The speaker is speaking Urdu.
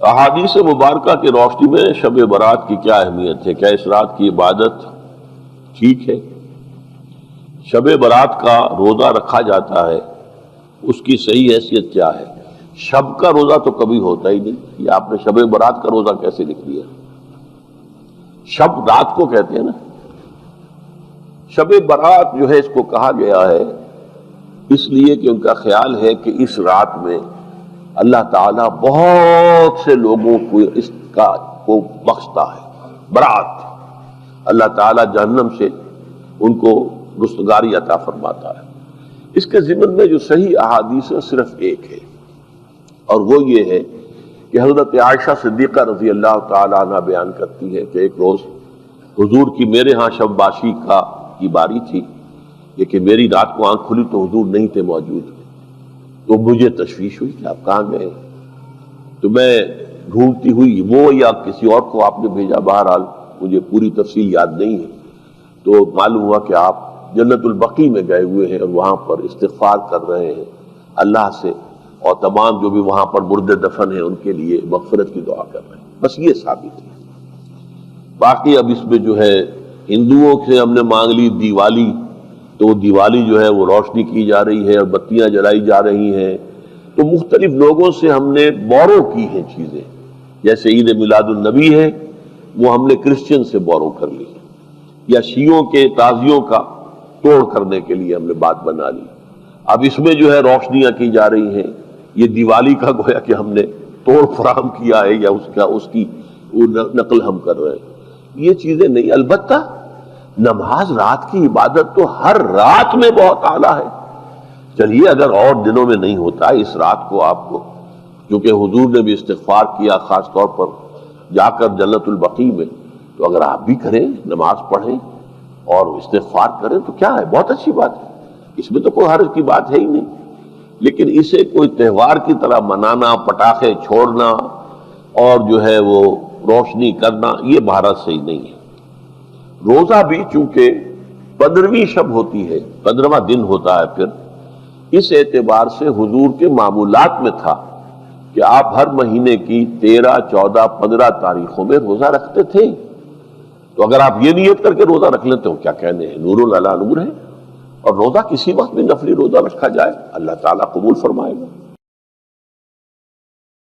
احادیث مبارکہ کی روشنی میں شب برات کی کیا اہمیت ہے؟ کیا اس رات کی عبادت ٹھیک ہے؟ شب برات کا روزہ رکھا جاتا ہے، اس کی صحیح حیثیت کیا ہے؟ شب کا روزہ تو کبھی ہوتا ہی نہیں، یہ آپ نے شب برات کا روزہ کیسے لکھ دیا؟ شب رات کو کہتے ہیں نا۔ شب برات جو ہے اس کو کہا گیا ہے اس لیے کہ ان کا خیال ہے کہ اس رات میں اللہ تعالیٰ بہت سے لوگوں کو اس کا کو بخشتا ہے۔ برات، اللہ تعالیٰ جہنم سے ان کو رستگاری عطا فرماتا ہے۔ اس کے ضمن میں جو صحیح احادیث صرف ایک ہے، اور وہ یہ ہے کہ حضرت عائشہ صدیقہ رضی اللہ تعالیٰ عنہ بیان کرتی ہے کہ ایک روز حضور کی میرے ہاں شب باشی کی باری تھی، لیکن میری رات کو آنکھ کھلی تو حضور نہیں تھے موجود، تو مجھے تشویش ہوئی کہ آپ کہاں گئے؟ تو میں ڈھونڈتی ہوئی وہ یا کسی اور کو آپ نے بھیجا، بہرحال مجھے پوری تفصیل یاد نہیں ہے، تو معلوم ہوا کہ آپ جنت البقیع میں گئے ہوئے ہیں اور وہاں پر استغفار کر رہے ہیں اللہ سے، اور تمام جو بھی وہاں پر مردے دفن ہیں ان کے لیے مغفرت کی دعا کر رہے ہیں۔ بس یہ ثابت ہے۔ باقی اب اس میں جو ہے ہندوؤں سے ہم نے مانگ لی دیوالی، تو دیوالی جو ہے وہ روشنی کی جا رہی ہے اور بتیاں جلائی جا رہی ہیں، تو مختلف لوگوں سے ہم نے بورو کی ہیں چیزیں، جیسے عید میلاد النبی ہے وہ ہم نے کرسچن سے بورو کر لی، یا شیعوں کے تعزیوں کا توڑ کرنے کے لیے ہم نے بات بنا لی۔ اب اس میں جو ہے روشنیاں کی جا رہی ہیں، یہ دیوالی کا گویا کہ ہم نے توڑ فراہم کیا ہے یا اس کی نقل ہم کر رہے ہیں، یہ چیزیں نہیں۔ البتہ نماز رات کی عبادت تو ہر رات میں بہت اعلیٰ ہے۔ چلیے اگر اور دنوں میں نہیں ہوتا، اس رات کو آپ کو، کیونکہ حضور نے بھی استغفار کیا خاص طور پر جا کر جنت البقیع میں، تو اگر آپ بھی کریں، نماز پڑھیں اور استغفار کریں تو کیا ہے، بہت اچھی بات ہے، اس میں تو کوئی حرج کی بات ہے ہی نہیں۔ لیکن اسے کوئی تہوار کی طرح منانا، پٹاخے چھوڑنا اور جو ہے وہ روشنی کرنا، یہ بھارت صحیح نہیں ہے۔ روزہ بھی چونکہ 15ویں شب ہوتی ہے، 15واں دن ہوتا ہے، پھر اس اعتبار سے حضور کے معمولات میں تھا کہ آپ ہر مہینے کی 13، 14، 15 تاریخوں میں روزہ رکھتے تھے، تو اگر آپ یہ نیت کر کے روزہ رکھ لیتے ہو، کیا کہنے ہیں، نور علی نور ہے۔ اور روزہ کسی وقت بھی نفلی روزہ رکھا جائے، اللہ تعالیٰ قبول فرمائے گا۔